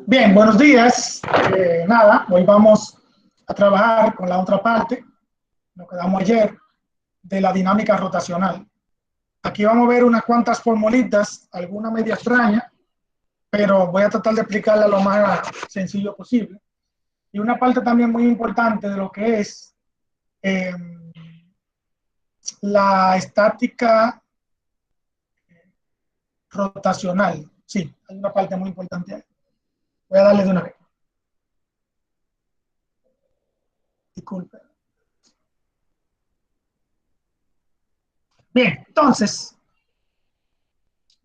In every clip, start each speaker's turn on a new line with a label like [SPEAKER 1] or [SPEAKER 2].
[SPEAKER 1] Bien, buenos días. Nada, hoy vamos a trabajar con la otra parte, lo que damos ayer, de la dinámica rotacional. Aquí vamos a ver unas cuantas formulitas, alguna media extraña, pero voy a tratar de explicarla lo más sencillo posible. Y una parte también muy importante de lo que es la estática rotacional. Sí, hay una parte muy importante ahí. Voy a darle de una vez. Disculpe. Bien, entonces,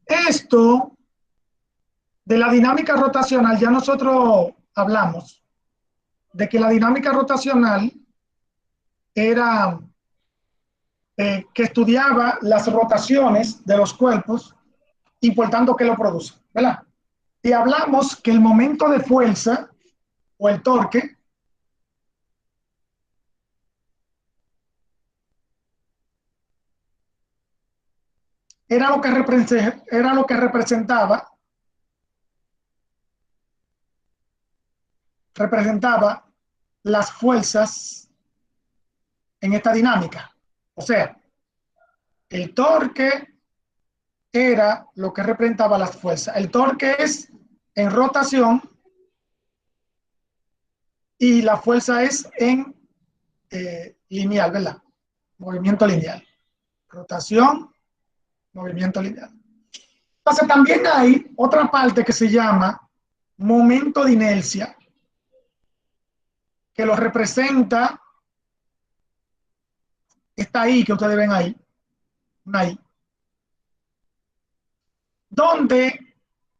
[SPEAKER 1] esto de la dinámica rotacional, ya nosotros hablamos de que la dinámica rotacional era que estudiaba las rotaciones de los cuerpos y por tanto que lo produce, ¿verdad? Y hablamos que el momento de fuerza o el torque era lo que representaba las fuerzas en esta dinámica. O sea, el torque era lo que representaba las fuerzas. El torque es en rotación y la fuerza es en lineal, ¿verdad? Movimiento lineal. Rotación, movimiento lineal. Entonces también hay otra parte que se llama momento de inercia, que lo representa, está ahí, que ustedes ven ahí, ahí, donde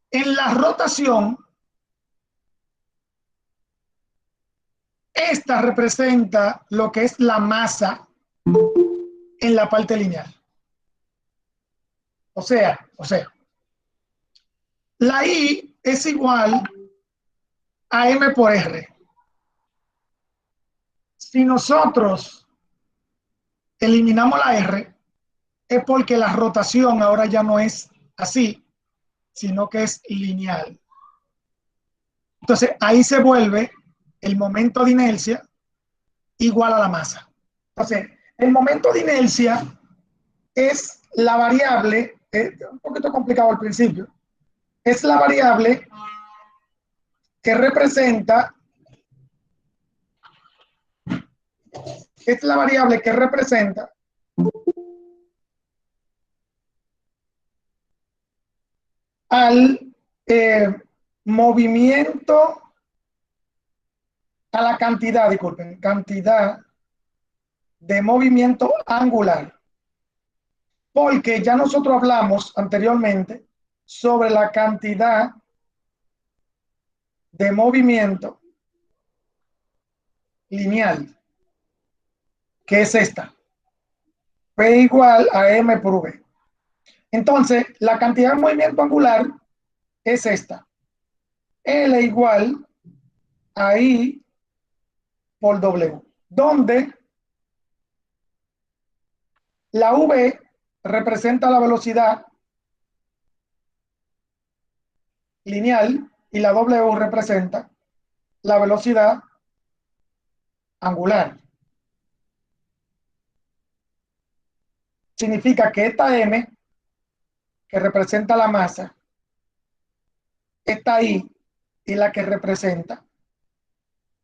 [SPEAKER 1] en la rotación, esta representa lo que es la masa en la parte lineal. O sea, la I es igual a M por R. Si nosotros eliminamos la R, es porque la rotación ahora ya no es así, sino que es lineal. Entonces, ahí se vuelve el momento de inercia igual a la masa. Entonces, el momento de inercia es la variable, un poquito complicado al principio, es la variable que representa, al movimiento, a la cantidad, disculpen, cantidad de movimiento angular. Porque ya nosotros hablamos anteriormente sobre la cantidad de movimiento lineal, que es esta. P igual a M por V. Entonces, la cantidad de movimiento angular es esta. L igual a I por W, donde la V representa la velocidad lineal y la W representa la velocidad angular. Significa que esta M, que representa la masa, está ahí y la que representa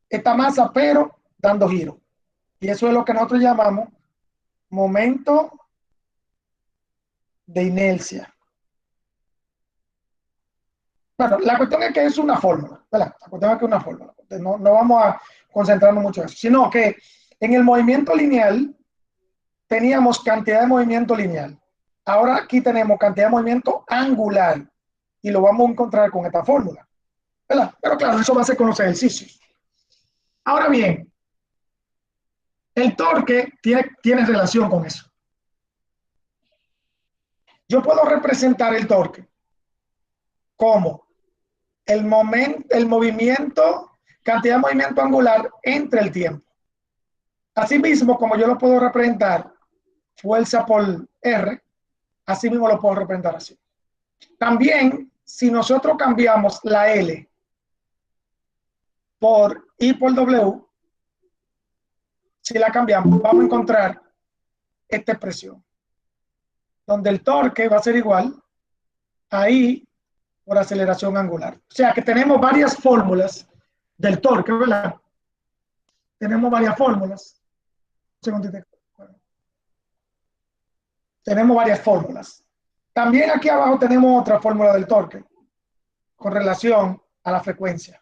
[SPEAKER 1] esta masa, pero dando giro. Y eso es lo que nosotros llamamos momento de inercia. Bueno, la cuestión es que es una fórmula, ¿verdad? La cuestión es que es una fórmula. No vamos a concentrarnos mucho en eso, sino que en el movimiento lineal teníamos cantidad de movimiento lineal. Ahora aquí tenemos cantidad de movimiento angular y lo vamos a encontrar con esta fórmula, ¿verdad? Pero claro, eso va a ser con los ejercicios. Ahora bien, el torque tiene relación con eso. Yo puedo representar el torque como el movimiento, cantidad de movimiento angular entre el tiempo. Asimismo, como yo lo puedo representar fuerza por R, así mismo lo puedo representar así. También, si nosotros cambiamos la L por I por W, si la cambiamos, vamos a encontrar esta expresión, donde el torque va a ser igual a I por aceleración angular. O sea que tenemos varias fórmulas del torque, ¿verdad? Tenemos varias fórmulas. Tenemos varias fórmulas. También aquí abajo tenemos otra fórmula del torque con relación a la frecuencia.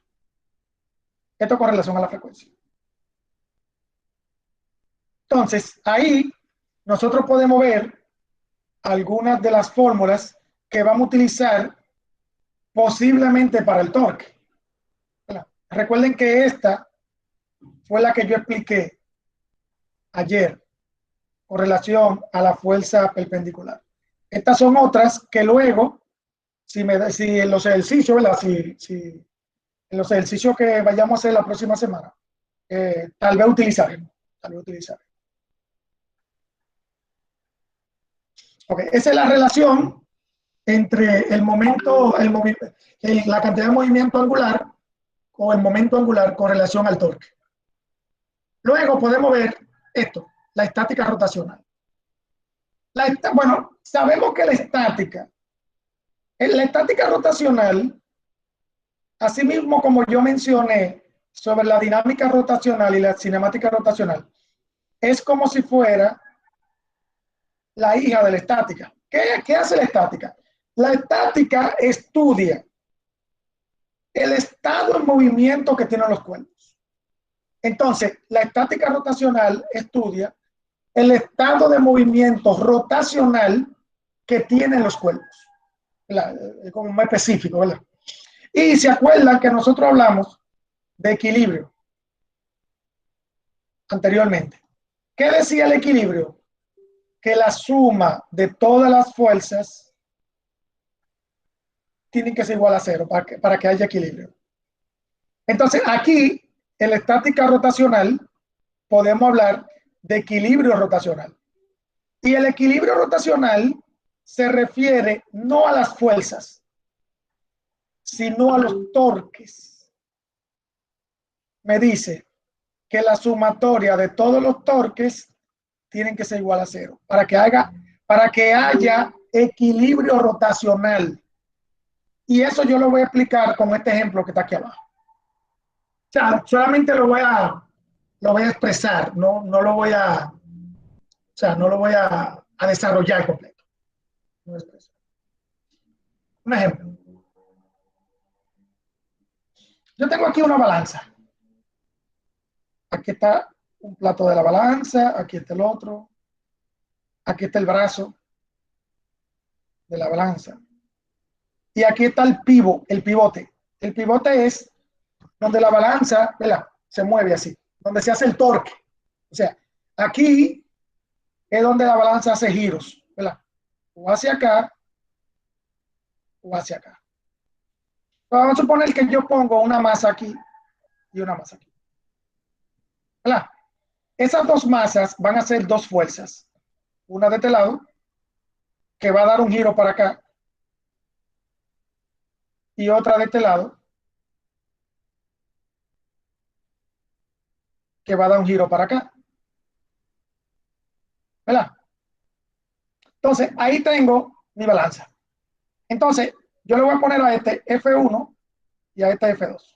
[SPEAKER 1] Esto con relación a la frecuencia. Entonces, ahí nosotros podemos ver algunas de las fórmulas que vamos a utilizar posiblemente para el torque. Recuerden que esta fue la que yo expliqué ayer con relación a la fuerza perpendicular. Estas son otras que luego, si en los ejercicios, ¿verdad? Si en los ejercicios que vayamos a hacer la próxima semana, tal vez utilizaremos. Okay. Esa es la relación entre el momento, la cantidad de movimiento angular o el momento angular con relación al torque. Luego podemos ver esto, la estática rotacional. Bueno, sabemos que la estática rotacional, así mismo como yo mencioné sobre la dinámica rotacional y la cinemática rotacional, es como si fuera la hija de la estática. ¿Qué hace la estática? La estática estudia el estado en movimiento que tienen los cuerpos. Entonces, la estática rotacional estudia el estado de movimiento rotacional que tienen los cuerpos, como más específico, ¿verdad? Y se acuerdan que nosotros hablamos de equilibrio anteriormente. ¿Qué decía el equilibrio? Que la suma de todas las fuerzas tiene que ser igual a cero para que haya equilibrio. Entonces, aquí, en la estática rotacional, podemos hablar de equilibrio rotacional. Y el equilibrio rotacional se refiere no a las fuerzas, sino a los torques. Me dice que la sumatoria de todos los torques tienen que ser igual a cero para que haya equilibrio rotacional. Y eso yo lo voy a explicar con este ejemplo que está aquí abajo. O sea, solamente lo voy a expresar, no lo voy a, no lo voy a desarrollar completo. Un ejemplo. Yo tengo aquí una balanza. Aquí está un plato de la balanza, aquí está el otro, aquí está el brazo de la balanza. Y aquí está el pivote. El pivote es donde la balanza, ¿verdad?, se mueve así, donde se hace el torque. O sea, aquí es donde la balanza hace giros, ¿verdad? O hacia acá o hacia acá. Vamos a suponer que yo pongo una masa aquí y una masa aquí, ¿verdad? Esas dos masas van a ser dos fuerzas. Una de este lado, que va a dar un giro para acá, y otra de este lado, que va a dar un giro para acá. ¿Verdad? Entonces, ahí tengo mi balanza. Entonces, yo le voy a poner a este F1 y a este F2.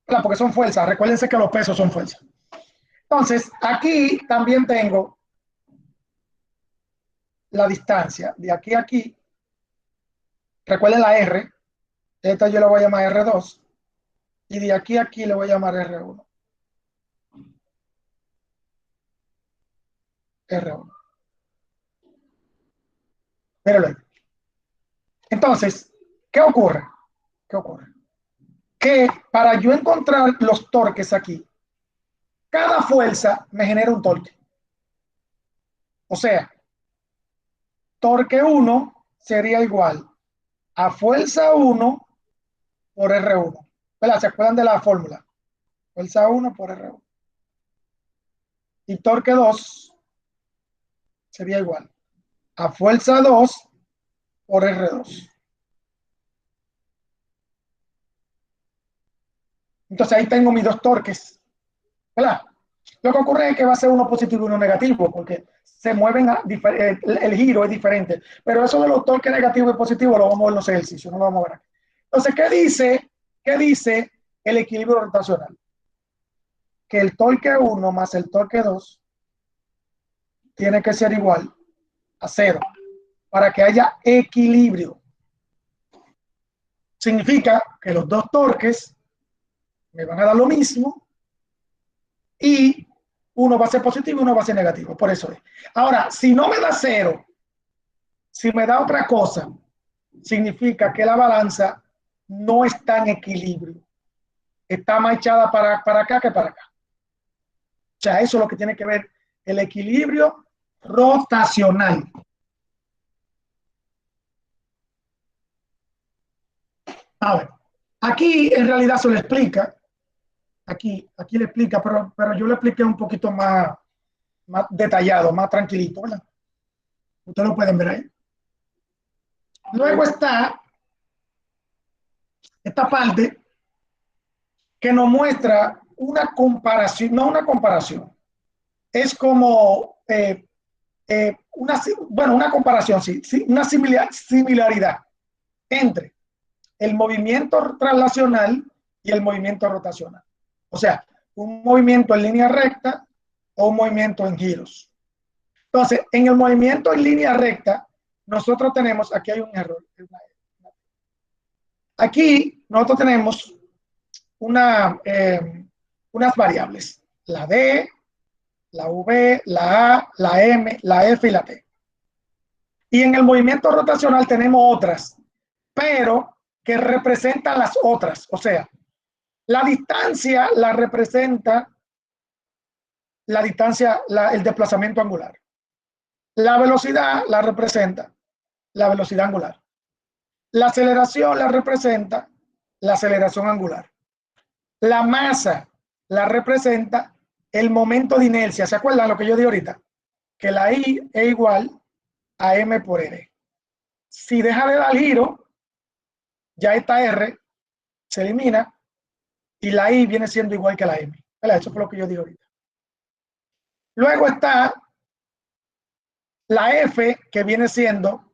[SPEAKER 1] ¿Verdad? Porque son fuerzas. Recuérdense que los pesos son fuerzas. Entonces, aquí también tengo la distancia de aquí a aquí. Recuerden la R. Esta yo le voy a llamar R2. Y de aquí a aquí le voy a llamar R1. R1. Míralo. Entonces, ¿qué ocurre? ¿Qué ocurre? Que para yo encontrar los torques aquí, cada fuerza me genera un torque. O sea, torque 1 sería igual a fuerza 1 por R1. ¿Verdad? ¿Se acuerdan de la fórmula? Fuerza 1 por R1. Y torque 2 sería igual a fuerza 2 por R2. Entonces ahí tengo mis dos torques, ¿verdad? Lo que ocurre es que va a ser uno positivo y uno negativo, porque se mueven, el giro es diferente. Pero eso de los torques negativos y positivos lo vamos a ver en los ejercicios, no lo vamos a ver aquí. Entonces, qué dice el equilibrio rotacional? Que el torque 1 más el torque 2 tiene que ser igual a 0 para que haya equilibrio. Significa que los dos torques me van a dar lo mismo y uno va a ser positivo y uno va a ser negativo. Por eso es. Ahora, si no me da 0, si me da otra cosa, significa que la balanza no está en equilibrio. Está más echada para acá que para acá. O sea, eso es lo que tiene que ver el equilibrio rotacional. A ver, aquí en realidad se lo explica. Aquí le explica, pero yo le expliqué un poquito más detallado, más tranquilito, ¿verdad? Ustedes lo pueden ver ahí. Luego está esta parte que nos muestra una comparación, no una comparación, es como una comparación, sí, una similaridad entre el movimiento translacional y el movimiento rotacional. O sea, un movimiento en línea recta o un movimiento en giros. Entonces, en el movimiento en línea recta, nosotros tenemos, aquí hay un error. Aquí nosotros tenemos unas variables, la D, la V, la A, la M, la F y la T. Y en el movimiento rotacional tenemos otras, pero que representan las otras. O sea, la distancia la representa la distancia, el desplazamiento angular. La velocidad la representa la velocidad angular. La aceleración la representa la aceleración angular. La masa la representa el momento de inercia. ¿Se acuerdan lo que yo dije ahorita? Que la I es igual a M por R. Si deja de dar giro, ya esta R se elimina y la I viene siendo igual que la M. Eso fue lo que yo dije ahorita. Luego está la F, que viene siendo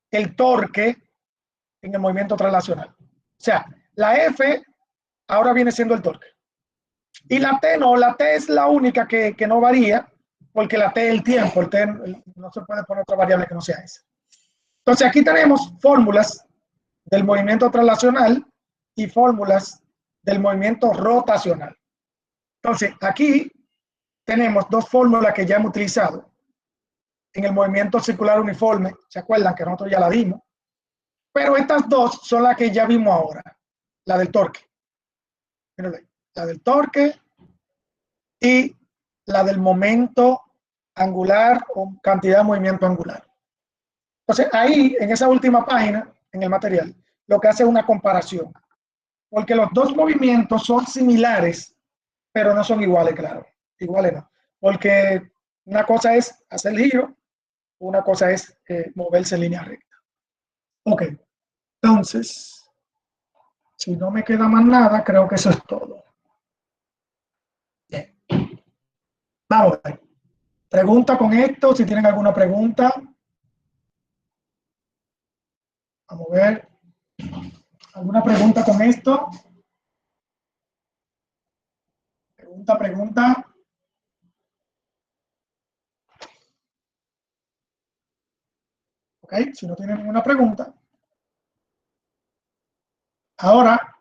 [SPEAKER 1] el torque en el movimiento translacional. O sea, la F ahora viene siendo el torque. Y la T no, la T es la única que no varía, porque la T es el tiempo, el T no se puede poner otra variable que no sea esa. Entonces aquí tenemos fórmulas del movimiento translacional y fórmulas del movimiento rotacional. Entonces aquí tenemos dos fórmulas que ya hemos utilizado en el movimiento circular uniforme. ¿Se acuerdan que nosotros ya la dimos? Pero estas dos son las que ya vimos ahora, la del torque. La del torque y la del momento angular o cantidad de movimiento angular. Entonces, ahí, en esa última página, en el material, lo que hace es una comparación. Porque los dos movimientos son similares, pero no son iguales, claro. Iguales no. Porque una cosa es hacer el giro, una cosa es moverse en línea recta. Ok, entonces, si no me queda más nada, creo que eso es todo. Bien. Vamos a ver. Pregunta con esto, si tienen alguna pregunta. Vamos a ver. ¿Alguna pregunta con esto? Pregunta. Ok, si no tienen ninguna pregunta. Ahora